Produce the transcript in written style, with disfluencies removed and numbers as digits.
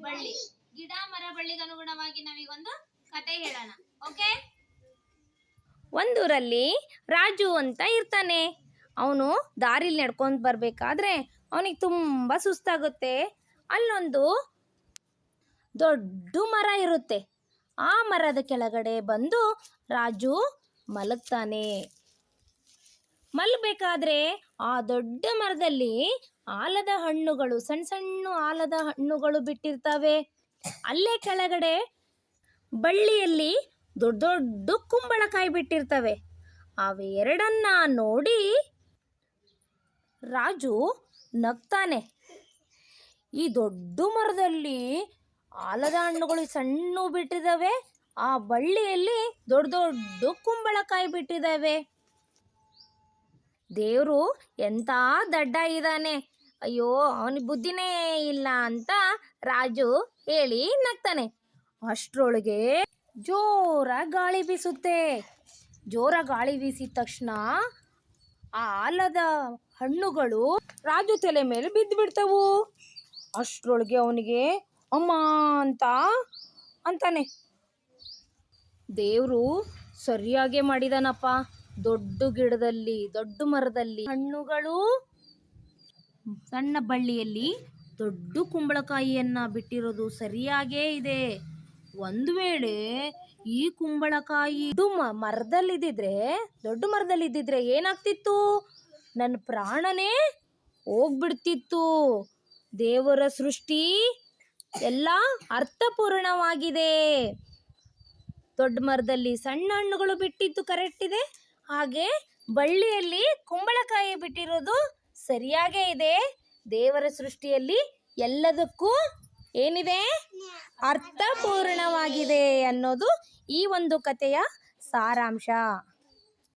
ಬಳ್ಳಿ. ಗಿಡ ಮರ ಬಳ್ಳಿಗೆ ಅನುಗುಣವಾಗಿ ನಾವೀಗೊಂದು ಕತೆ ಹೇಳೋಣ. ಓಕೆ. ಒಂದೂರಲ್ಲಿ ರಾಜು ಅಂತ ಇರ್ತಾನೆ. ಅವನು ದಾರಿಲಿ ನಡ್ಕೊಂಡು ಬರಬೇಕಾದ್ರೆ ಅವನಿಗೆ ತುಂಬ ಸುಸ್ತಾಗುತ್ತೆ. ಅಲ್ಲೊಂದು ದೊಡ್ಡ ಮರ ಇರುತ್ತೆ. ಆ ಮರದ ಕೆಳಗಡೆ ಬಂದು ರಾಜು ಮಲಗ್ತಾನೆ. ಮಲಗಬೇಕಾದ್ರೆ ಆ ದೊಡ್ಡ ಮರದಲ್ಲಿ ಆಲದ ಹಣ್ಣುಗಳು, ಸಣ್ಣ ಸಣ್ಣ ಆಲದ ಹಣ್ಣುಗಳು ಬಿಟ್ಟಿರ್ತವೆ. ಅಲ್ಲೇ ಕೆಳಗಡೆ ಬಳ್ಳಿಯಲ್ಲಿ ದೊಡ್ಡ ದೊಡ್ಡ ಕುಂಬಳಕಾಯಿ ಬಿಟ್ಟಿರ್ತವೆ. ಅವೆರಡನ್ನ ನೋಡಿ ರಾಜು ನಗ್ತಾನೆ. ಈ ದೊಡ್ಡ ಮರದಲ್ಲಿ ಆಲದ ಹಣ್ಣುಗಳು ಸಣ್ಣ ಬಿಟ್ಟಿದ್ದಾವೆ, ಆ ಬಳ್ಳಿಯಲ್ಲಿ ದೊಡ್ಡ ದೊಡ್ಡ ಕುಂಬಳಕಾಯಿ ಬಿಟ್ಟಿದ್ದಾವೆ. ದೇವರು ಎಂಥ ದಡ್ಡ ಇದ್ದಾನೆ, ಅಯ್ಯೋ ಅವನಿಗೆ ಬುದ್ಧಿನೇ ಇಲ್ಲ ಅಂತ ರಾಜು ಹೇಳಿ ನಗ್ತಾನೆ. ಅಷ್ಟರೊಳಗೆ ಜೋರ ಗಾಳಿ ಬೀಸುತ್ತೆ. ಜೋರ ಗಾಳಿ ಬೀಸಿದ ತಕ್ಷಣ ಆ ಆಲದ ಹಣ್ಣುಗಳು ರಾಜು ತಲೆ ಮೇಲೆ ಬಿದ್ದು ಬಿಡ್ತವು. ಅಷ್ಟರೊಳಗೆ ಅವನಿಗೆ ಅಮ್ಮ ಅಂತಾನೆ. ದೇವರು ಸರಿಯಾಗೇ ಮಾಡಿದಾನಪ್ಪ. ದೊಡ್ಡ ಗಿಡದಲ್ಲಿ, ದೊಡ್ಡ ಮರದಲ್ಲಿ ಹಣ್ಣುಗಳು, ಸಣ್ಣ ಬಳ್ಳಿಯಲ್ಲಿ ದೊಡ್ಡ ಕುಂಬಳಕಾಯಿಯನ್ನ ಬಿಟ್ಟಿರೋದು ಸರಿಯಾಗೇ ಇದೆ. ಒಂದು ವೇಳೆ ಈ ಕುಂಬಳಕಾಯಿ ದೊಡ್ಡ ಮರದಲ್ಲಿದ್ದಿದ್ರೆ ಏನಾಗ್ತಿತ್ತು? ನನ್ನ ಪ್ರಾಣನೇ ಹೋಗ್ಬಿಡ್ತಿತ್ತು. ದೇವರ ಸೃಷ್ಟಿ ಎಲ್ಲ ಅರ್ಥಪೂರ್ಣವಾಗಿದೆ. ದೊಡ್ಡ ಮರದಲ್ಲಿ ಸಣ್ಣ ಹಣ್ಣುಗಳು ಬಿಟ್ಟಿದ್ದು ಕರೆಕ್ಟ್ ಇದೆ, ಹಾಗೆ ಬಳ್ಳಿಯಲ್ಲಿ ಕುಂಬಳಕಾಯಿ ಬಿಟ್ಟಿರೋದು ಸರಿಯಾಗೇ ಇದೆ. ದೇವರ ಸೃಷ್ಟಿಯಲ್ಲಿ ಎಲ್ಲದಕ್ಕೂ ಏನಿದೆ? ಅರ್ಥಪೂರ್ಣವಾಗಿದೆ ಅನ್ನೋದು ಈ ಒಂದು ಕಥೆಯ ಸಾರಾಂಶ.